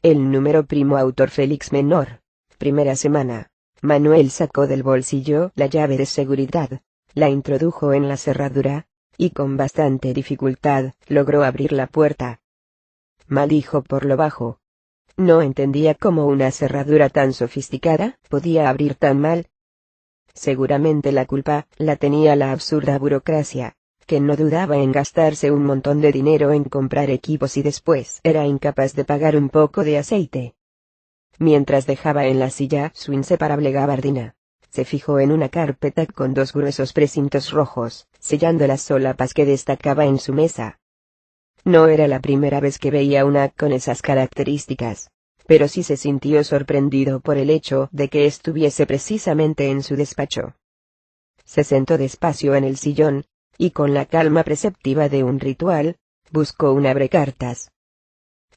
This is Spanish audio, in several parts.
El número primo autor Félix Menor. Primera semana. Manuel sacó del bolsillo la llave de seguridad, la introdujo en la cerradura, y con bastante dificultad logró abrir la puerta. Maldijo por lo bajo. No entendía cómo una cerradura tan sofisticada podía abrir tan mal. Seguramente la culpa la tenía la absurda burocracia, que no dudaba en gastarse un montón de dinero en comprar equipos y después era incapaz de pagar un poco de aceite. Mientras dejaba en la silla su inseparable gabardina, se fijó en una carpeta con dos gruesos precintos rojos, sellando las solapas que destacaba en su mesa. No era la primera vez que veía una con esas características, pero sí se sintió sorprendido por el hecho de que estuviese precisamente en su despacho. Se sentó despacio en el sillón, y con la calma preceptiva de un ritual, buscó un abrecartas.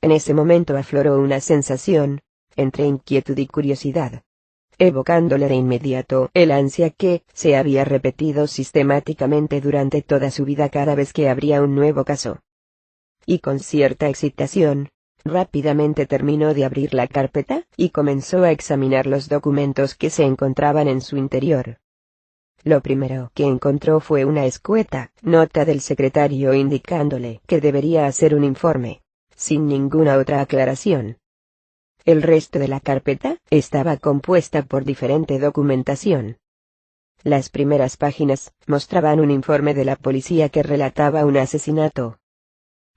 En ese momento afloró una sensación, entre inquietud y curiosidad, evocándole de inmediato el ansia que se había repetido sistemáticamente durante toda su vida cada vez que abría un nuevo caso. Y con cierta excitación, rápidamente terminó de abrir la carpeta y comenzó a examinar los documentos que se encontraban en su interior. Lo primero que encontró fue una escueta nota del secretario indicándole que debería hacer un informe, sin ninguna otra aclaración. El resto de la carpeta estaba compuesta por diferente documentación. Las primeras páginas mostraban un informe de la policía que relataba un asesinato.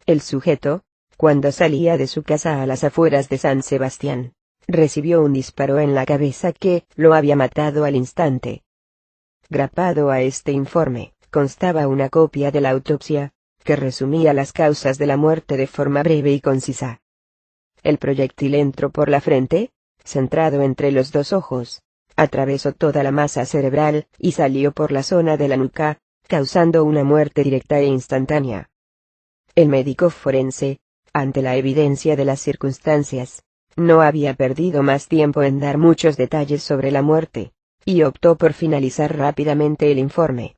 El sujeto, cuando salía de su casa a las afueras de San Sebastián, recibió un disparo en la cabeza que lo había matado al instante. Grapado a este informe, constaba una copia de la autopsia, que resumía las causas de la muerte de forma breve y concisa. El proyectil entró por la frente, centrado entre los dos ojos, atravesó toda la masa cerebral y salió por la zona de la nuca, causando una muerte directa e instantánea. El médico forense, ante la evidencia de las circunstancias, no había perdido más tiempo en dar muchos detalles sobre la muerte, y optó por finalizar rápidamente el informe.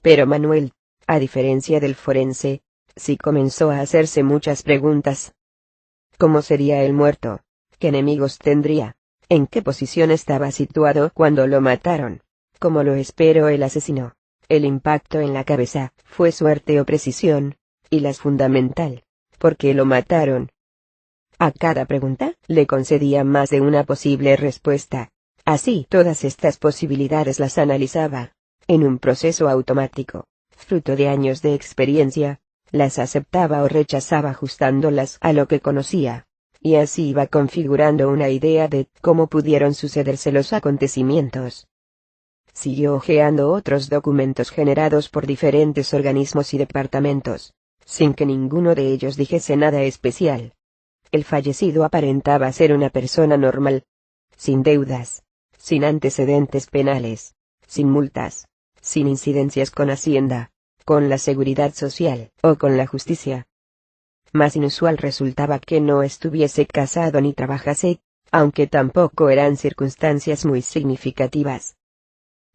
Pero Manuel, a diferencia del forense, sí comenzó a hacerse muchas preguntas. ¿Cómo sería el muerto? ¿Qué enemigos tendría? ¿En qué posición estaba situado cuando lo mataron? ¿Cómo lo esperó el asesino? ¿El impacto en la cabeza fue suerte o precisión? Y la fundamental, ¿por qué lo mataron? A cada pregunta le concedía más de una posible respuesta. Así todas estas posibilidades las analizaba, en un proceso automático, fruto de años de experiencia, las aceptaba o rechazaba ajustándolas a lo que conocía, y así iba configurando una idea de cómo pudieron sucederse los acontecimientos. Siguió hojeando otros documentos generados por diferentes organismos y departamentos, sin que ninguno de ellos dijese nada especial. El fallecido aparentaba ser una persona normal, sin deudas, sin antecedentes penales, sin multas, sin incidencias con Hacienda, con la seguridad social o con la justicia. Más inusual resultaba que no estuviese casado ni trabajase, aunque tampoco eran circunstancias muy significativas.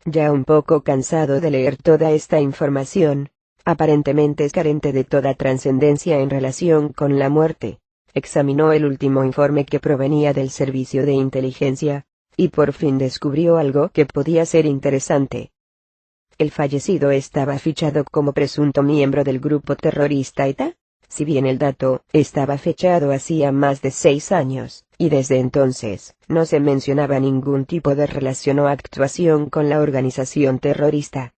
Ya un poco cansado de leer toda esta información, aparentemente carente de toda trascendencia en relación con la muerte, examinó el último informe que provenía del servicio de inteligencia, y por fin descubrió algo que podía ser interesante. El fallecido estaba fichado como presunto miembro del grupo terrorista ETA, si bien el dato estaba fechado hacía más de 6 años, y desde entonces no se mencionaba ningún tipo de relación o actuación con la organización terrorista.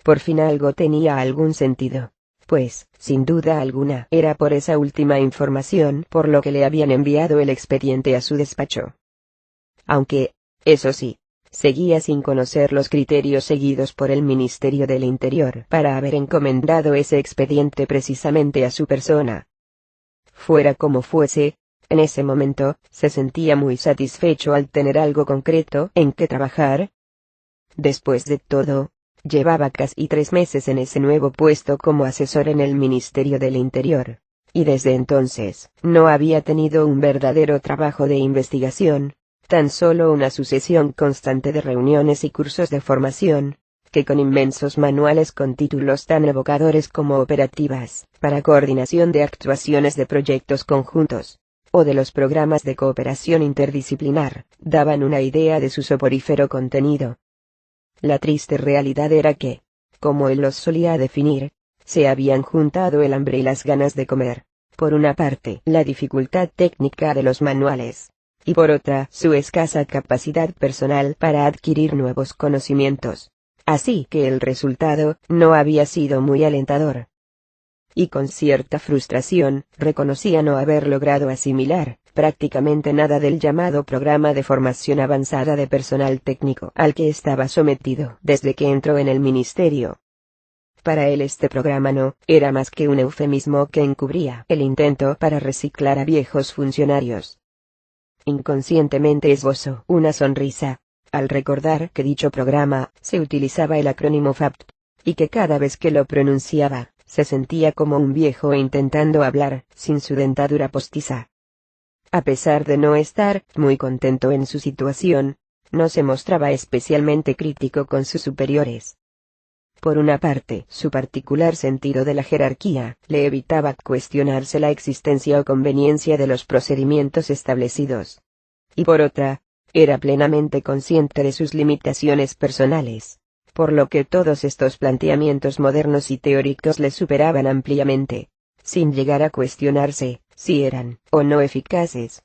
Por fin algo tenía algún sentido, pues, sin duda alguna, era por esa última información por lo que le habían enviado el expediente a su despacho. Aunque, eso sí, seguía sin conocer los criterios seguidos por el Ministerio del Interior para haber encomendado ese expediente precisamente a su persona. Fuera como fuese, en ese momento, se sentía muy satisfecho al tener algo concreto en que trabajar. Después de todo, llevaba casi 3 meses en ese nuevo puesto como asesor en el Ministerio del Interior, y desde entonces, no había tenido un verdadero trabajo de investigación, tan solo una sucesión constante de reuniones y cursos de formación, que con inmensos manuales con títulos tan evocadores como operativas, para coordinación de actuaciones de proyectos conjuntos, o de los programas de cooperación interdisciplinar, daban una idea de su soporífero contenido. La triste realidad era que, como él los solía definir, se habían juntado el hambre y las ganas de comer, por una parte la dificultad técnica de los manuales, y por otra su escasa capacidad personal para adquirir nuevos conocimientos, así que el resultado no había sido muy alentador. Y con cierta frustración, reconocía no haber logrado asimilar prácticamente nada del llamado programa de formación avanzada de personal técnico al que estaba sometido desde que entró en el ministerio. Para él este programa no era más que un eufemismo que encubría el intento para reciclar a viejos funcionarios. Inconscientemente esbozó una sonrisa al recordar que dicho programa se utilizaba el acrónimo FAPT, y que cada vez que lo pronunciaba, se sentía como un viejo intentando hablar sin su dentadura postiza. A pesar de no estar muy contento en su situación, no se mostraba especialmente crítico con sus superiores. Por una parte, su particular sentido de la jerarquía le evitaba cuestionarse la existencia o conveniencia de los procedimientos establecidos. Y por otra, era plenamente consciente de sus limitaciones personales, por lo que todos estos planteamientos modernos y teóricos le superaban ampliamente, sin llegar a cuestionarse si eran o no eficaces.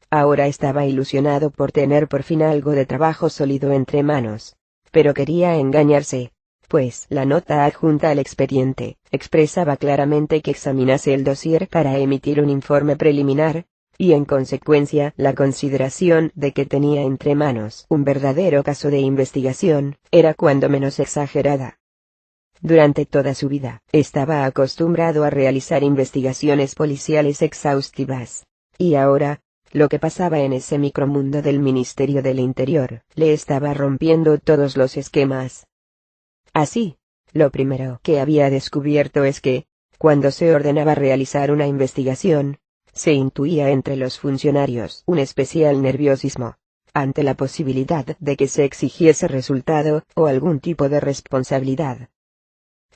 Ahora estaba ilusionado por tener por fin algo de trabajo sólido entre manos, pero quería engañarse, pues la nota adjunta al expediente expresaba claramente que examinase el dossier para emitir un informe preliminar, y en consecuencia la consideración de que tenía entre manos un verdadero caso de investigación era cuando menos exagerada. Durante toda su vida, estaba acostumbrado a realizar investigaciones policiales exhaustivas, y ahora, lo que pasaba en ese micromundo del Ministerio del Interior, le estaba rompiendo todos los esquemas. Así, lo primero que había descubierto es que, cuando se ordenaba realizar una investigación, se intuía entre los funcionarios un especial nerviosismo ante la posibilidad de que se exigiese resultado o algún tipo de responsabilidad.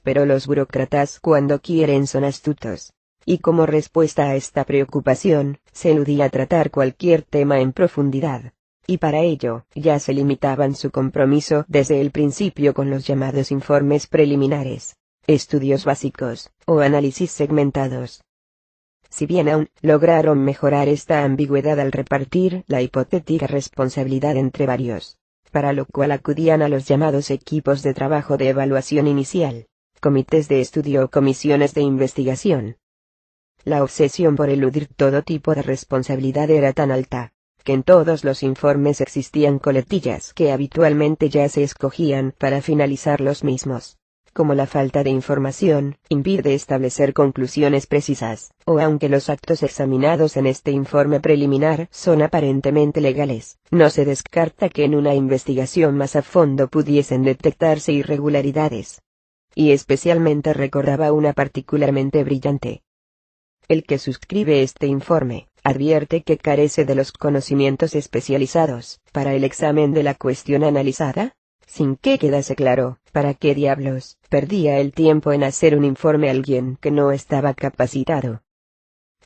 Pero los burócratas cuando quieren son astutos, y como respuesta a esta preocupación, se eludía tratar cualquier tema en profundidad, y para ello, ya se limitaban su compromiso desde el principio con los llamados informes preliminares, estudios básicos, o análisis segmentados. Si bien aún lograron mejorar esta ambigüedad al repartir la hipotética responsabilidad entre varios, para lo cual acudían a los llamados equipos de trabajo de evaluación inicial, comités de estudio o comisiones de investigación. La obsesión por eludir todo tipo de responsabilidad era tan alta, que en todos los informes existían coletillas que habitualmente ya se escogían para finalizar los mismos. Como la falta de información impide establecer conclusiones precisas, o aunque los actos examinados en este informe preliminar son aparentemente legales, no se descarta que en una investigación más a fondo pudiesen detectarse irregularidades. Y especialmente recordaba una particularmente brillante. El que suscribe este informe advierte que carece de los conocimientos especializados para el examen de la cuestión analizada, sin que quedase claro para qué diablos perdía el tiempo en hacer un informe a alguien que no estaba capacitado.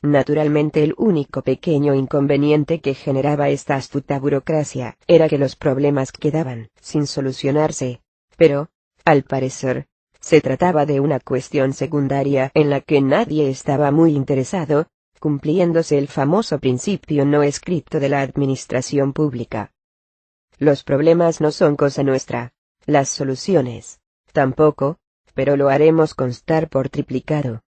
Naturalmente el único pequeño inconveniente que generaba esta astuta burocracia era que los problemas quedaban sin solucionarse, pero, al parecer, se trataba de una cuestión secundaria en la que nadie estaba muy interesado, cumpliéndose el famoso principio no escrito de la administración pública. Los problemas no son cosa nuestra, las soluciones, tampoco, pero lo haremos constar por triplicado.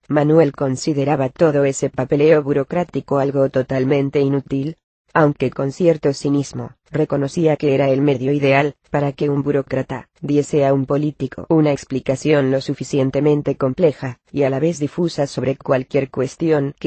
Manuel consideraba todo ese papeleo burocrático algo totalmente inútil, aunque con cierto cinismo, reconocía que era el medio ideal para que un burócrata diese a un político una explicación lo suficientemente compleja y a la vez difusa sobre cualquier cuestión que